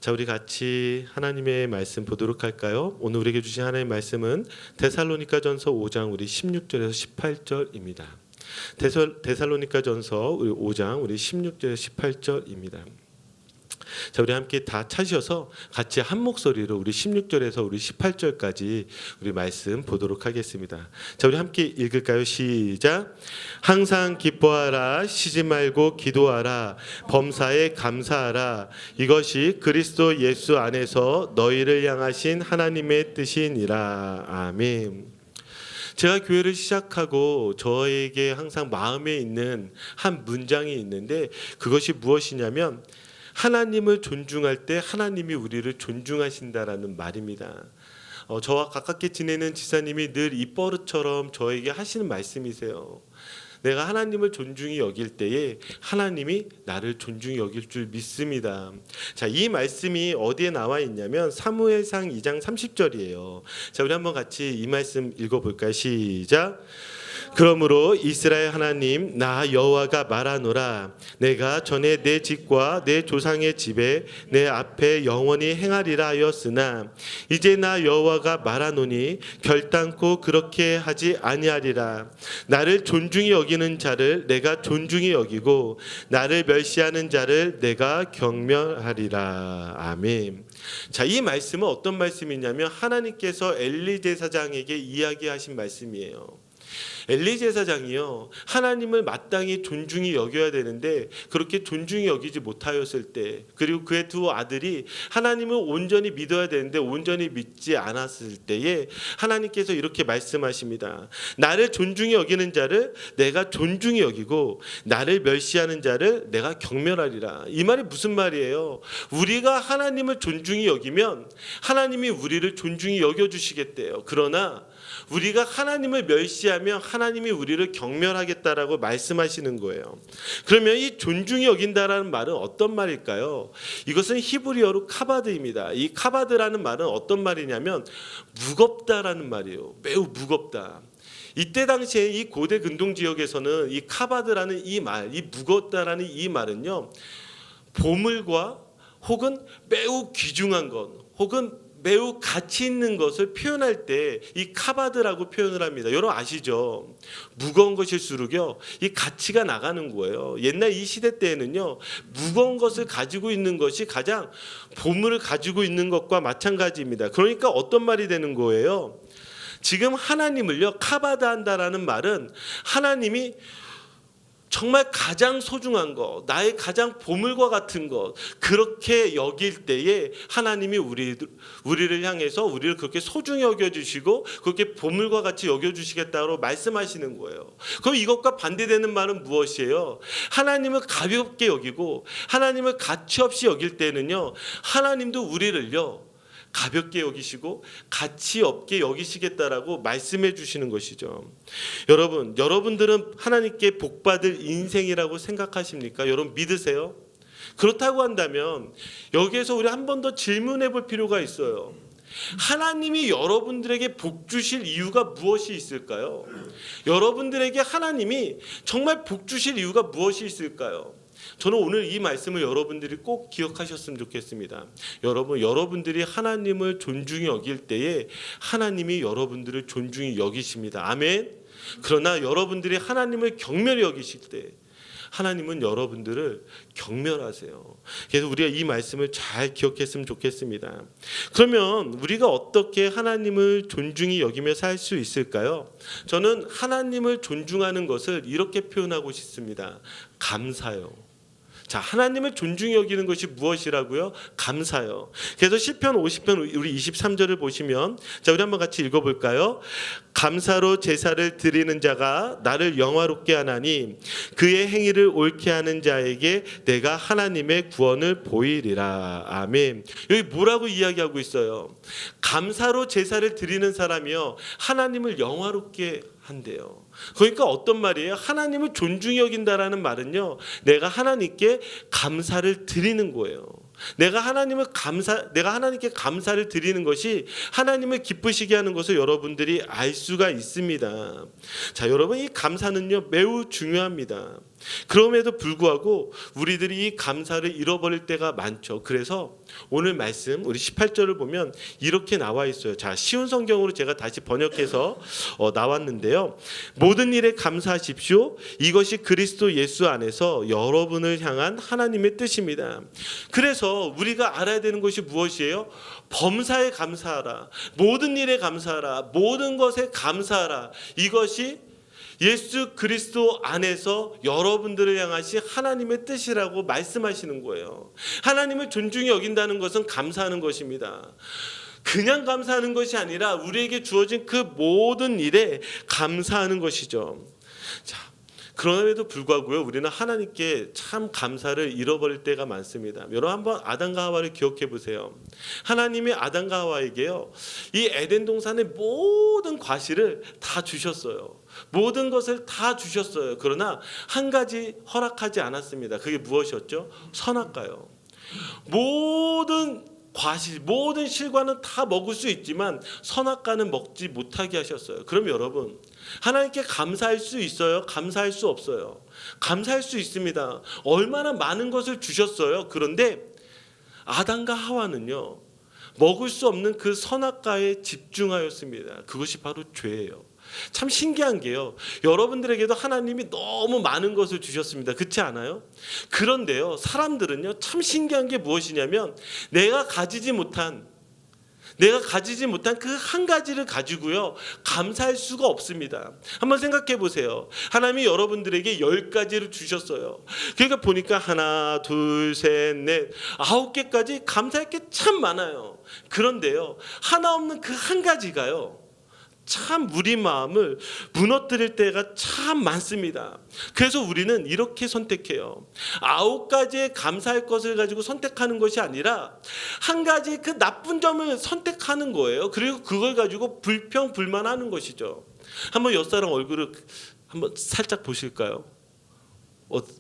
자, 우리 같이 하나님의 말씀 보도록 할까요? 오늘 우리에게 주신 하나님의 말씀은 데살로니가전서 5장 우리 16절에서 18절입니다. 데살로니가전서 우리 5장 우리 16절에서 18절입니다. 자, 우리 함께 다 찾으셔서 같이 한 목소리로 우리 16절에서 우리 18절까지 우리 말씀 보도록 하겠습니다. 자, 우리 함께 읽을까요? 시작. 항상 기뻐하라, 쉬지 말고 기도하라, 범사에 감사하라. 이것이 그리스도 예수 안에서 너희를 향하신 하나님의 뜻이니라. 아멘. 제가 교회를 시작하고 저에게 항상 마음에 있는 한 문장이 있는데 그것이 무엇이냐면 하나님을 존중할 때 하나님이 우리를 존중하신다라는 말입니다. 저와 가깝게 지내는 지사님이 늘 이 버릇처럼 저에게 하시는 말씀이세요. 내가 하나님을 존중히 여길 때에 하나님이 나를 존중히 여길 줄 믿습니다. 자, 이 말씀이 어디에 나와 있냐면 사무엘상 2장 30절이에요. 자, 우리 한번 같이 이 말씀 읽어볼까요? 시작. 그러므로 이스라엘 하나님 나 여호와가 말하노라. 내가 전에 내 집과 내 조상의 집에 내 앞에 영원히 행하리라 하였으나 이제 나 여호와가 말하노니 결단코 그렇게 하지 아니하리라. 나를 존중히 여기는 자를 내가 존중히 여기고 나를 멸시하는 자를 내가 경멸하리라. 아멘. 자, 이 말씀은 어떤 말씀이냐면 하나님께서 엘리 제사장에게 이야기하신 말씀이에요. 엘리 제사장이요, 하나님을 마땅히 존중히 여겨야 되는데 그렇게 존중히 여기지 못하였을 때, 그리고 그의 두 아들이 하나님을 온전히 믿어야 되는데 온전히 믿지 않았을 때에 하나님께서 이렇게 말씀하십니다. 나를 존중히 여기는 자를 내가 존중히 여기고 나를 멸시하는 자를 내가 경멸하리라. 이 말이 무슨 말이에요? 우리가 하나님을 존중히 여기면 하나님이 우리를 존중히 여겨주시겠대요. 그러나 우리가 하나님을 멸시하면 하나님이 우리를 경멸하겠다라고 말씀하시는 거예요. 그러면 이 존중히 여긴다라는 말은 어떤 말일까요? 이것은 히브리어로 카바드입니다. 이 카바드라는 말은 어떤 말이냐면 무겁다라는 말이에요. 매우 무겁다. 이때 당시에 이 고대 근동 지역에서는 이 카바드라는 이 말, 이 무겁다라는 이 말은요, 보물과 혹은 매우 귀중한 것, 혹은 매우 가치 있는 것을 표현할 때 이 카바드라고 표현을 합니다. 여러분 아시죠? 무거운 것일수록요, 이 가치가 나가는 거예요. 옛날 이 시대 때에는요, 무거운 것을 가지고 있는 것이 가장 보물을 가지고 있는 것과 마찬가지입니다. 그러니까 어떤 말이 되는 거예요? 지금 하나님을요, 카바드한다라는 말은 하나님이 정말 가장 소중한 것, 나의 가장 보물과 같은 것, 그렇게 여길 때에 하나님이 우리를 향해서 우리를 그렇게 소중히 여겨주시고 그렇게 보물과 같이 여겨주시겠다고 말씀하시는 거예요. 그럼 이것과 반대되는 말은 무엇이에요? 하나님을 가볍게 여기고 하나님을 가치 없이 여길 때는요, 하나님도 우리를요 가볍게 여기시고 가치 없게 여기시겠다라고 말씀해 주시는 것이죠. 여러분들은 하나님께 복받을 인생이라고 생각하십니까? 여러분 믿으세요? 그렇다고 한다면 여기에서 우리 한 번 더 질문해 볼 필요가 있어요. 하나님이 여러분들에게 복 주실 이유가 무엇이 있을까요? 여러분들에게 하나님이 정말 복 주실 이유가 무엇이 있을까요? 저는 오늘 이 말씀을 여러분들이 꼭 기억하셨으면 좋겠습니다. 여러분들이 하나님을 존중히 여길 때에 하나님이 여러분들을 존중히 여기십니다. 아멘. 그러나 여러분들이 하나님을 경멸히 여기실 때 하나님은 여러분들을 경멸하세요. 그래서 우리가 이 말씀을 잘 기억했으면 좋겠습니다. 그러면 우리가 어떻게 하나님을 존중히 여기며 살 수 있을까요? 저는 하나님을 존중하는 것을 이렇게 표현하고 싶습니다. 감사요. 자, 하나님을 존중히 여기는 것이 무엇이라고요? 감사요. 그래서 시편 50편 우리 23절을 보시면, 자, 우리 한번 같이 읽어볼까요? 감사로 제사를 드리는 자가 나를 영화롭게 하나니 그의 행위를 옳게 하는 자에게 내가 하나님의 구원을 보이리라. 아멘. 여기 뭐라고 이야기하고 있어요? 감사로 제사를 드리는 사람이요, 하나님을 영화롭게 한대요. 그러니까 어떤 말이에요? 하나님을 존중히 여긴다라는 말은요, 내가 하나님께 감사를 드리는 거예요. 내가 하나님께 감사를 드리는 것이 하나님을 기쁘시게 하는 것을 여러분들이 알 수가 있습니다. 자, 여러분, 이 감사는요 매우 중요합니다. 그럼에도 불구하고 우리들이 이 감사를 잃어버릴 때가 많죠. 그래서 오늘 말씀 우리 18절을 보면 이렇게 나와 있어요. 자, 쉬운 성경으로 제가 다시 번역해서 나왔는데요. 모든 일에 감사하십시오. 이것이 그리스도 예수 안에서 여러분을 향한 하나님의 뜻입니다. 그래서 우리가 알아야 되는 것이 무엇이에요? 범사에 감사하라. 모든 일에 감사하라. 모든 것에 감사하라. 이것이 예수 그리스도 안에서 여러분들을 향하신 하나님의 뜻이라고 말씀하시는 거예요. 하나님을 존중히 여긴다는 것은 감사하는 것입니다. 그냥 감사하는 것이 아니라 우리에게 주어진 그 모든 일에 감사하는 것이죠. 자, 그럼에도 불구하고요, 우리는 하나님께 참 감사를 잃어버릴 때가 많습니다. 여러분 한번 아담과 하와를 기억해 보세요. 하나님이 아담과 하와에게요, 이 에덴 동산의 모든 과실을 다 주셨어요. 모든 것을 다 주셨어요. 그러나 한 가지 허락하지 않았습니다. 그게 무엇이었죠? 선악과요. 모든 과실, 모든 실과는 다 먹을 수 있지만 선악과는 먹지 못하게 하셨어요. 그럼 여러분, 하나님께 감사할 수 있어요? 감사할 수 없어요? 감사할 수 있습니다. 얼마나 많은 것을 주셨어요. 그런데 아담과 하와는요, 먹을 수 없는 그 선악과에 집중하였습니다. 그것이 바로 죄예요. 참 신기한 게요, 여러분들에게도 하나님이 너무 많은 것을 주셨습니다. 그렇지 않아요? 그런데요, 사람들은요, 참 신기한 게 무엇이냐면 내가 가지지 못한 그 한 가지를 가지고요, 감사할 수가 없습니다. 한번 생각해 보세요. 하나님이 여러분들에게 10가지를 주셨어요. 그러니까 보니까 하나, 둘, 셋, 넷, 9개까지 감사할 게 참 많아요. 그런데요, 하나 없는 그 한 가지가요, 참 우리 마음을 무너뜨릴 때가 참 많습니다. 그래서 우리는 이렇게 선택해요. 9가지의 감사할 것을 가지고 선택하는 것이 아니라 한 가지 그 나쁜 점을 선택하는 거예요. 그리고 그걸 가지고 불평불만하는 것이죠. 한번 옆사람 얼굴을 한번 살짝 보실까요?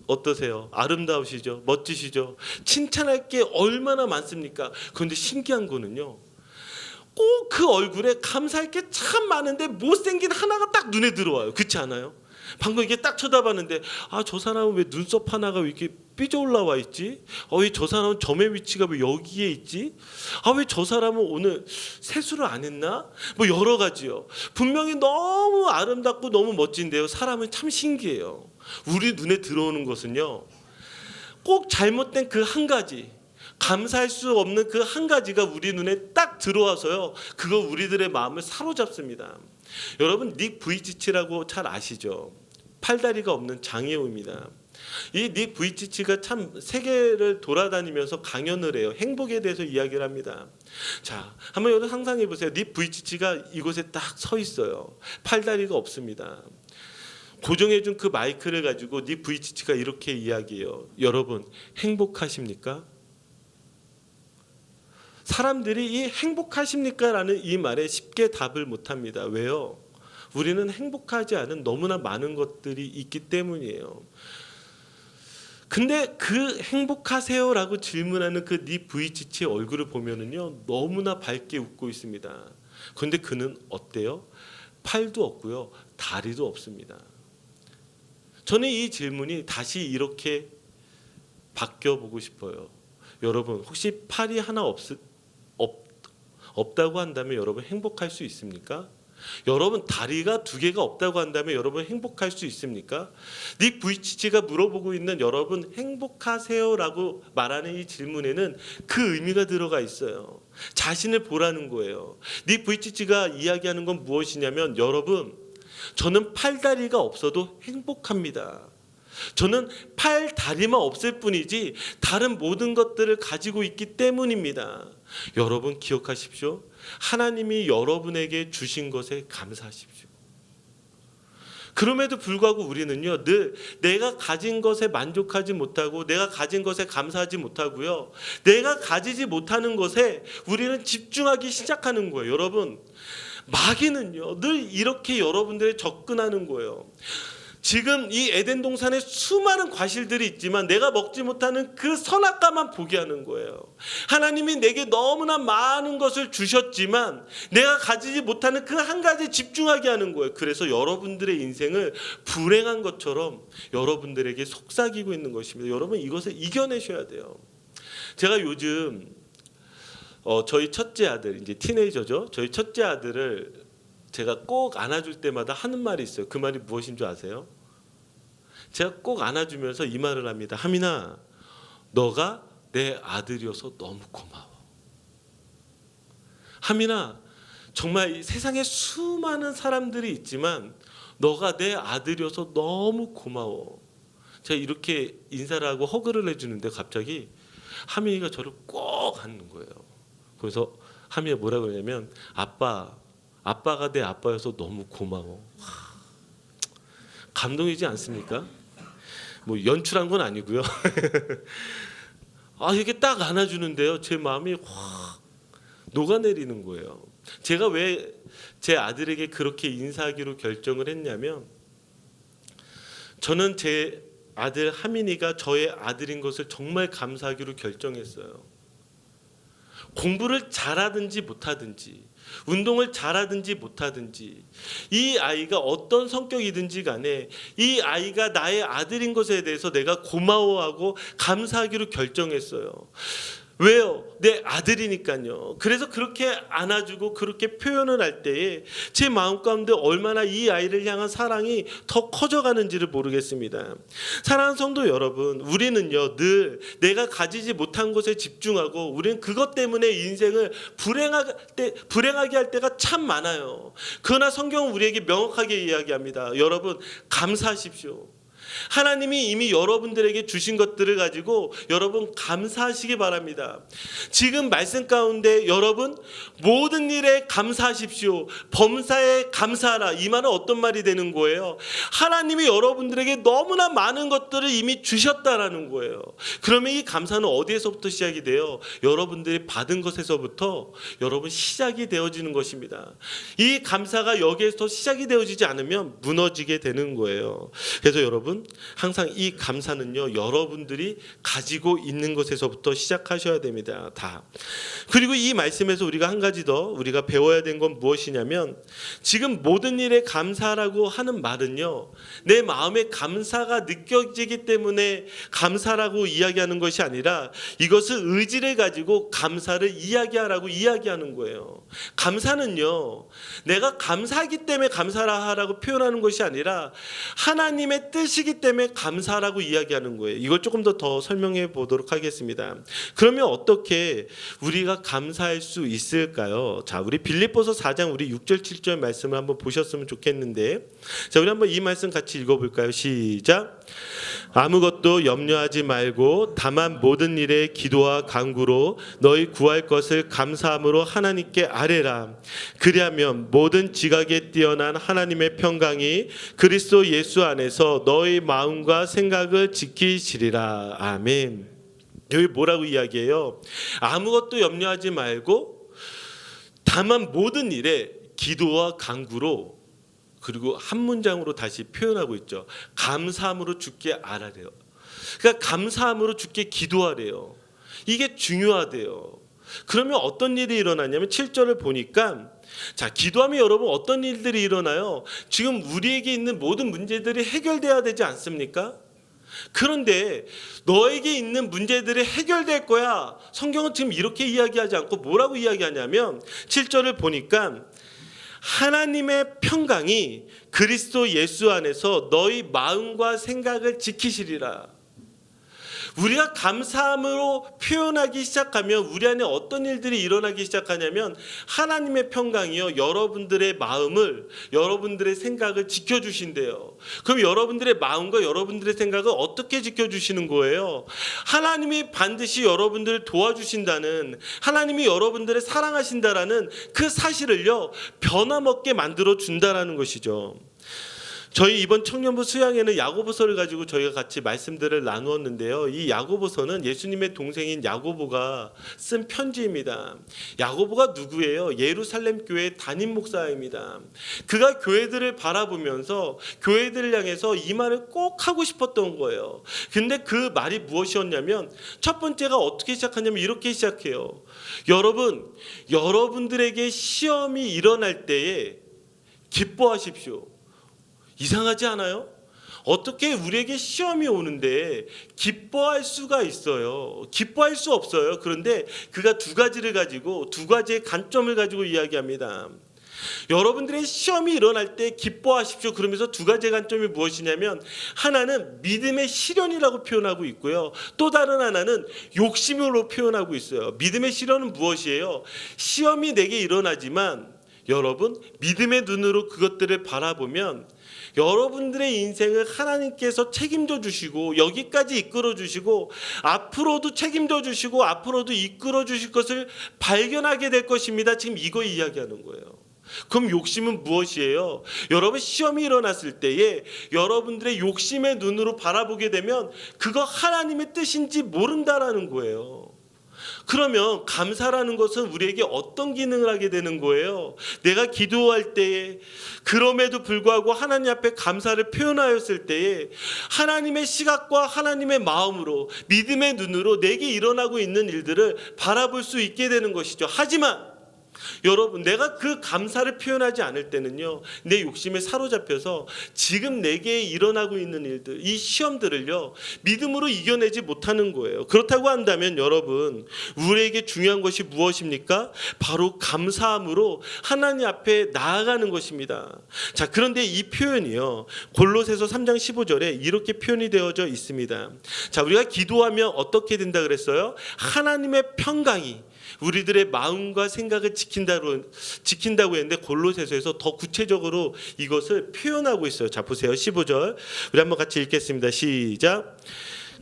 어떠세요? 아름다우시죠? 멋지시죠? 칭찬할 게 얼마나 많습니까? 그런데 신기한 거는요, 꼭 그 얼굴에 감사할 게 참 많은데 못생긴 하나가 딱 눈에 들어와요. 그렇지 않아요? 방금 이게 딱 쳐다봤는데, 저 사람은 왜 눈썹 하나가 왜 이렇게 삐져 올라와 있지? 왜 저 사람은 점의 위치가 왜 여기에 있지? 왜 저 사람은 오늘 세수를 안 했나? 뭐 여러 가지요. 분명히 너무 아름답고 너무 멋진데요, 사람은 참 신기해요. 우리 눈에 들어오는 것은요, 꼭 잘못된 그 한 가지, 감사할 수 없는 그 한 가지가 우리 눈에 딱 들어와서요, 그거 우리들의 마음을 사로잡습니다. 여러분, 닉 부이치치라고 잘 아시죠? 팔다리가 없는 장애우입니다. 이 닉 부이치치가 참 세계를 돌아다니면서 강연을 해요. 행복에 대해서 이야기를 합니다. 자, 한번 여러분 상상해 보세요. 닉 부이치치가 이곳에 딱 서 있어요. 팔다리가 없습니다. 고정해준 그 마이크를 가지고 닉 부이치치가 이렇게 이야기해요. 여러분, 행복하십니까? 사람들이 이 행복하십니까? 라는 이 말에 쉽게 답을 못합니다. 왜요? 우리는 행복하지 않은 너무나 많은 것들이 있기 때문이에요. 근데 그 행복하세요? 라고 질문하는 그 니 부이치치의 얼굴을 보면은요, 너무나 밝게 웃고 있습니다. 그런데 그는 어때요? 팔도 없고요, 다리도 없습니다. 저는 이 질문이 다시 이렇게 바뀌어보고 싶어요. 여러분, 혹시 팔이 하나 없다고 한다면 여러분 행복할 수 있습니까? 여러분, 다리가 2개가 없다고 한다면 여러분 행복할 수 있습니까? 닉 부이치치가 물어보고 있는 여러분 행복하세요? 라고 말하는 이 질문에는 그 의미가 들어가 있어요. 자신을 보라는 거예요. 닉 부이치치가 이야기하는 건 무엇이냐면, 여러분, 저는 팔다리가 없어도 행복합니다. 저는 팔, 다리만 없을 뿐이지 다른 모든 것들을 가지고 있기 때문입니다. 여러분 기억하십시오. 하나님이 여러분에게 주신 것에 감사하십시오. 그럼에도 불구하고 우리는요, 늘 내가 가진 것에 만족하지 못하고 내가 가진 것에 감사하지 못하고요, 내가 가지지 못하는 것에 우리는 집중하기 시작하는 거예요. 여러분, 마귀는요 늘 이렇게 여러분들에 접근하는 거예요. 지금 이 에덴 동산에 수많은 과실들이 있지만 내가 먹지 못하는 그 선악과만 보게 하는 거예요. 하나님이 내게 너무나 많은 것을 주셨지만 내가 가지지 못하는 그 한 가지에 집중하게 하는 거예요. 그래서 여러분들의 인생을 불행한 것처럼 여러분들에게 속삭이고 있는 것입니다. 여러분 이것을 이겨내셔야 돼요. 제가 요즘 저희 첫째 아들, 이제 티네이저죠. 저희 첫째 아들을 제가 꼭 안아줄 때마다 하는 말이 있어요. 그 말이 무엇인 줄 아세요? 제가 꼭 안아주면서 이 말을 합니다. 하민아, 너가 내 아들이어서 너무 고마워. 하민아, 정말 세상에 수많은 사람들이 있지만 너가 내 아들이어서 너무 고마워. 제가 이렇게 인사를 하고 허그를 해주는데 갑자기 하민이가 저를 꼭 안는 거예요. 그래서 하민이가 뭐라고 그러냐면 아빠가 내 아빠여서 너무 고마워. 감동이지 않습니까? 뭐 연출한 건 아니고요. 이게 딱 안아주는데요, 제 마음이 확 녹아내리는 거예요. 제가 왜 제 아들에게 그렇게 인사하기로 결정을 했냐면, 저는 제 아들 하민이가 저의 아들인 것을 정말 감사하기로 결정했어요. 공부를 잘하든지 못하든지, 운동을 잘하든지 못하든지, 이 아이가 어떤 성격이든지 간에 이 아이가 나의 아들인 것에 대해서 내가 고마워하고 감사하기로 결정했어요. 왜요? 내 아들이니까요. 그래서 그렇게 안아주고 그렇게 표현을 할 때에 제 마음 가운데 얼마나 이 아이를 향한 사랑이 더 커져가는지를 모르겠습니다. 사랑하는 성도 여러분, 우리는요 늘 내가 가지지 못한 것에 집중하고 우리는 그것 때문에 인생을 불행하게 할 때가 참 많아요. 그러나 성경은 우리에게 명확하게 이야기합니다. 여러분, 감사하십시오. 하나님이 이미 여러분들에게 주신 것들을 가지고 여러분 감사하시기 바랍니다. 지금 말씀 가운데 여러분 모든 일에 감사하십시오. 범사에 감사하라. 이 말은 어떤 말이 되는 거예요? 하나님이 여러분들에게 너무나 많은 것들을 이미 주셨다라는 거예요. 그러면 이 감사는 어디에서부터 시작이 돼요? 여러분들이 받은 것에서부터 여러분 시작이 되어지는 것입니다. 이 감사가 여기에서 시작이 되어지지 않으면 무너지게 되는 거예요. 그래서 여러분 항상 이 감사는요 여러분들이 가지고 있는 것에서부터 시작하셔야 됩니다. 다. 그리고 이 말씀에서 우리가 한 가지 더 우리가 배워야 되는 건 무엇이냐면, 지금 모든 일에 감사라고 하는 말은요 내 마음에 감사가 느껴지기 때문에 감사라고 이야기하는 것이 아니라 이것을 의지를 가지고 감사를 이야기하라고 이야기하는 거예요. 감사는요 내가 감사하기 때문에 감사하라고 표현하는 것이 아니라 하나님의 뜻이기 때문에 감사라고 이야기하는 거예요. 이걸 조금 더 설명해 보도록 하겠습니다. 그러면 어떻게 우리가 감사할 수 있을까요? 자, 우리 빌립보서 4장 우리 6절 7절 말씀을 한번 보셨으면 좋겠는데, 자, 우리 한번 이 말씀 같이 읽어볼까요? 시작. 아무것도 염려하지 말고 다만 모든 일에 기도와 간구로 너희 구할 것을 감사함으로 하나님께 아뢰라. 그리하면 모든 지각에 뛰어난 하나님의 평강이 그리스도 예수 안에서 너희 마음과 생각을 지키시리라. 아멘. 여기 뭐라고 이야기해요? 아무것도 염려하지 말고 다만 모든 일에 기도와 간구로, 그리고 한 문장으로 다시 표현하고 있죠. 감사함으로 주께 아뢰래요. 그러니까 감사함으로 주께 기도하래요. 이게 중요하대요. 그러면 어떤 일이 일어나냐면 7절을 보니까, 자, 기도하면 여러분 어떤 일들이 일어나요? 지금 우리에게 있는 모든 문제들이 해결돼야 되지 않습니까? 그런데 너에게 있는 문제들이 해결될 거야. 성경은 지금 이렇게 이야기하지 않고 뭐라고 이야기하냐면 7절을 보니까 하나님의 평강이 그리스도 예수 안에서 너희 마음과 생각을 지키시리라. 우리가 감사함으로 표현하기 시작하면 우리 안에 어떤 일들이 일어나기 시작하냐면 하나님의 평강이요 여러분들의 마음을, 여러분들의 생각을 지켜주신대요. 그럼 여러분들의 마음과 여러분들의 생각을 어떻게 지켜주시는 거예요? 하나님이 반드시 여러분들을 도와주신다는, 하나님이 여러분들을 사랑하신다라는 그 사실을요 변함없게 만들어 준다라는 것이죠. 저희 이번 청년부 수양회는 야고보서를 가지고 저희가 같이 말씀들을 나누었는데요. 이 야고보서는 예수님의 동생인 야고보가 쓴 편지입니다. 야고보가 누구예요? 예루살렘 교회 담임 목사입니다. 그가 교회들을 바라보면서 교회들을 향해서 이 말을 꼭 하고 싶었던 거예요. 근데 그 말이 무엇이었냐면 첫 번째가 어떻게 시작하냐면 이렇게 시작해요. 여러분, 여러분들에게 시험이 일어날 때에 기뻐하십시오. 이상하지 않아요? 어떻게 우리에게 시험이 오는데 기뻐할 수가 있어요? 기뻐할 수 없어요. 그런데 그가 두 가지를 가지고 두 가지의 관점을 가지고 이야기합니다. 여러분들의 시험이 일어날 때 기뻐하십시오. 그러면서 두 가지의 관점이 무엇이냐면 하나는 믿음의 시련이라고 표현하고 있고요. 또 다른 하나는 욕심으로 표현하고 있어요. 믿음의 시련은 무엇이에요? 시험이 내게 일어나지만 여러분 믿음의 눈으로 그것들을 바라보면 여러분들의 인생을 하나님께서 책임져 주시고 여기까지 이끌어 주시고 앞으로도 책임져 주시고 앞으로도 이끌어 주실 것을 발견하게 될 것입니다. 지금 이거 이야기하는 거예요. 그럼 욕심은 무엇이에요? 여러분 시험이 일어났을 때에 여러분들의 욕심의 눈으로 바라보게 되면 그거 하나님의 뜻인지 모른다라는 거예요. 그러면 감사라는 것은 우리에게 어떤 기능을 하게 되는 거예요? 내가 기도할 때에 그럼에도 불구하고 하나님 앞에 감사를 표현하였을 때에 하나님의 시각과 하나님의 마음으로 믿음의 눈으로 내게 일어나고 있는 일들을 바라볼 수 있게 되는 것이죠. 하지만 여러분 내가 그 감사를 표현하지 않을 때는요 내 욕심에 사로잡혀서 지금 내게 일어나고 있는 일들 이 시험들을요 믿음으로 이겨내지 못하는 거예요. 그렇다고 한다면 여러분 우리에게 중요한 것이 무엇입니까? 바로 감사함으로 하나님 앞에 나아가는 것입니다. 자 그런데 이 표현이요 골로새서 3장 15절에 이렇게 표현이 되어져 있습니다. 자 우리가 기도하면 어떻게 된다 그랬어요? 하나님의 평강이 우리들의 마음과 생각을 지킨다고 했는데 골로새서에서 더 구체적으로 이것을 표현하고 있어요. 자 보세요. 15절 우리 한번 같이 읽겠습니다. 시작.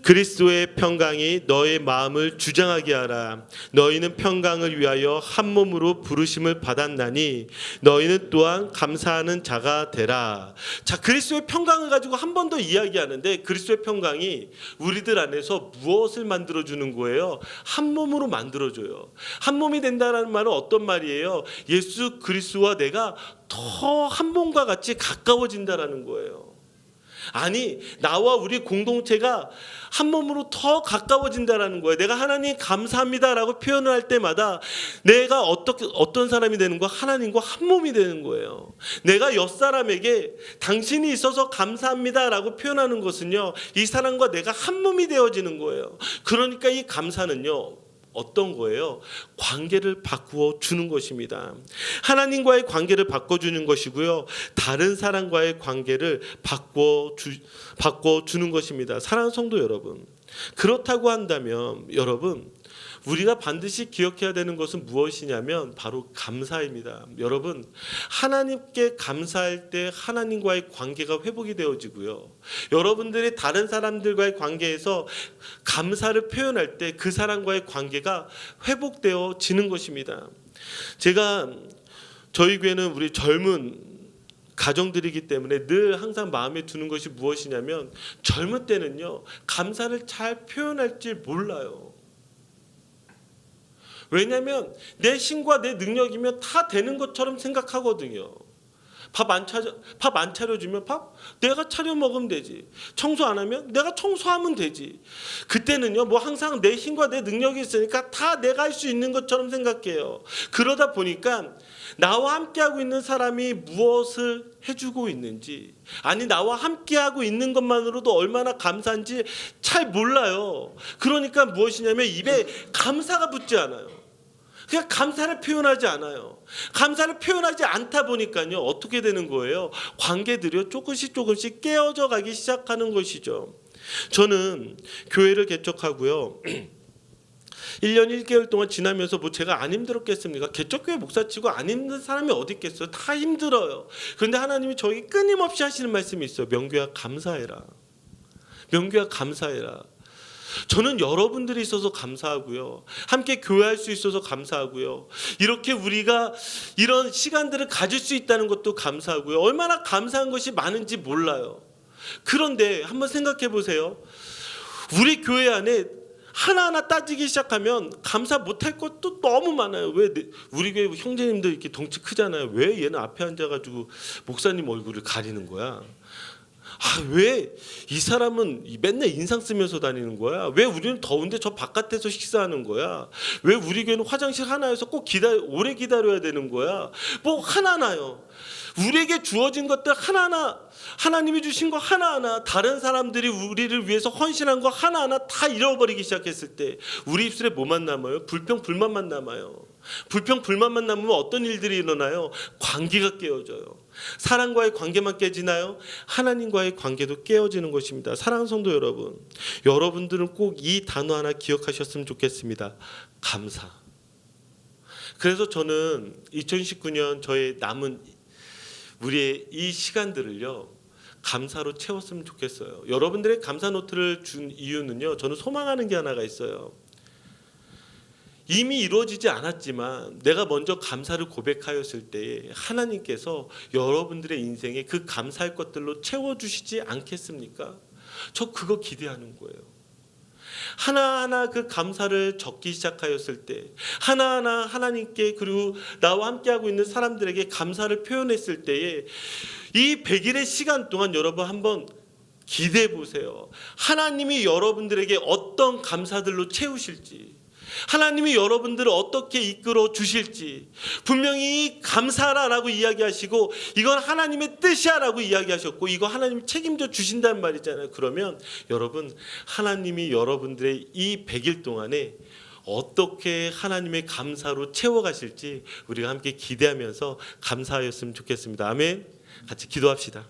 그리스도의 평강이 너의 마음을 주장하게 하라. 너희는 평강을 위하여 한 몸으로 부르심을 받았나니 너희는 또한 감사하는 자가 되라. 자 그리스도의 평강을 가지고 한 번 더 이야기하는데 그리스도의 평강이 우리들 안에서 무엇을 만들어주는 거예요? 한 몸으로 만들어줘요. 한 몸이 된다는 말은 어떤 말이에요? 예수 그리스도와 내가 더 한 몸과 같이 가까워진다라는 거예요. 아니 나와 우리 공동체가 한 몸으로 더 가까워진다라는 거예요. 내가 하나님 감사합니다라고 표현을 할 때마다 내가 어떤 사람이 되는 거야? 하나님과 한 몸이 되는 거예요. 내가 옆사람에게 당신이 있어서 감사합니다라고 표현하는 것은요 이 사람과 내가 한 몸이 되어지는 거예요. 그러니까 이 감사는요 어떤 거예요? 관계를 바꾸어 주는 것입니다. 하나님과의 관계를 바꿔주는 것이고요. 다른 사람과의 관계를 바꿔 주는 것입니다. 사랑하는 성도 여러분, 그렇다고 한다면 여러분 우리가 반드시 기억해야 되는 것은 무엇이냐면 바로 감사입니다. 여러분 하나님께 감사할 때 하나님과의 관계가 회복이 되어지고요. 여러분들이 다른 사람들과의 관계에서 감사를 표현할 때 그 사람과의 관계가 회복되어지는 것입니다. 제가 저희 교회는 우리 젊은 가정들이기 때문에 늘 항상 마음에 두는 것이 무엇이냐면 젊을 때는요 감사를 잘 표현할 줄 몰라요. 왜냐하면 내 힘과 내 능력이면 다 되는 것처럼 생각하거든요. 밥 안 차려주면 내가 차려 먹으면 되지. 청소 안 하면 내가 청소하면 되지. 그때는요 뭐 항상 내 힘과 내 능력이 있으니까 다 내가 할 수 있는 것처럼 생각해요. 그러다 보니까 나와 함께하고 있는 사람이 무엇을 해주고 있는지 아니 나와 함께하고 있는 것만으로도 얼마나 감사한지 잘 몰라요. 그러니까 무엇이냐면 입에 감사가 붙지 않아요. 그냥 감사를 표현하지 않아요. 감사를 표현하지 않다 보니까요 어떻게 되는 거예요? 관계들이 조금씩 깨어져 가기 시작하는 것이죠. 저는 교회를 개척하고요 1년 1개월 동안 지나면서 뭐 제가 안 힘들었겠습니까? 개척교회 목사치고 안 힘든 사람이 어디 있겠어요? 다 힘들어요. 그런데 하나님이 저에게 끊임없이 하시는 말씀이 있어요. 명규야 감사해라. 명규야 감사해라. 저는 여러분들이 있어서 감사하고요. 함께 교회할 수 있어서 감사하고요. 이렇게 우리가 이런 시간들을 가질 수 있다는 것도 감사하고요. 얼마나 감사한 것이 많은지 몰라요. 그런데 한번 생각해 보세요. 우리 교회 안에 하나하나 따지기 시작하면 감사 못할 것도 너무 많아요. 왜 우리 교회 형제님들 이렇게 덩치 크잖아요. 왜 얘는 앞에 앉아가지고 목사님 얼굴을 가리는 거야? 왜 이 사람은 맨날 인상 쓰면서 다니는 거야? 왜 우리는 더운데 저 바깥에서 식사하는 거야? 왜 우리 교회는 화장실 하나여서 꼭 오래 기다려야 되는 거야? 뭐 하나하나요. 우리에게 주어진 것들 하나하나, 하나님이 주신 거 하나하나, 다른 사람들이 우리를 위해서 헌신한 거 하나하나 다 잃어버리기 시작했을 때 우리 입술에 뭐만 남아요? 불평 불만만 남아요. 불평 불만만 남으면 어떤 일들이 일어나요? 관계가 깨어져요. 사랑과의 관계만 깨지나요? 하나님과의 관계도 깨어지는 것입니다. 사랑하는 성도 여러분, 여러분들은 꼭 이 단어 하나 기억하셨으면 좋겠습니다. 감사. 그래서 저는 2019년 저의 남은 우리의 이 시간들을요, 감사로 채웠으면 좋겠어요. 여러분들의 감사 노트를 준 이유는요, 저는 소망하는 게 하나가 있어요. 이미 이루어지지 않았지만 내가 먼저 감사를 고백하였을 때 하나님께서 여러분들의 인생에 그 감사할 것들로 채워주시지 않겠습니까? 저 그거 기대하는 거예요. 하나하나 그 감사를 적기 시작하였을 때, 하나하나 하나님께 그리고 나와 함께하고 있는 사람들에게 감사를 표현했을 때에 이 100일의 시간 동안 여러분 한번 기대해 보세요. 하나님이 여러분들에게 어떤 감사들로 채우실지, 하나님이 여러분들을 어떻게 이끌어 주실지. 분명히 감사하라고 이야기하시고 이건 하나님의 뜻이야라고 이야기하셨고 이거 하나님이 책임져 주신다는 말이잖아요. 그러면 여러분, 하나님이 여러분들의 이 100일 동안에 어떻게 하나님의 감사로 채워가실지 우리가 함께 기대하면서 감사하였으면 좋겠습니다. 아멘. 같이 기도합시다.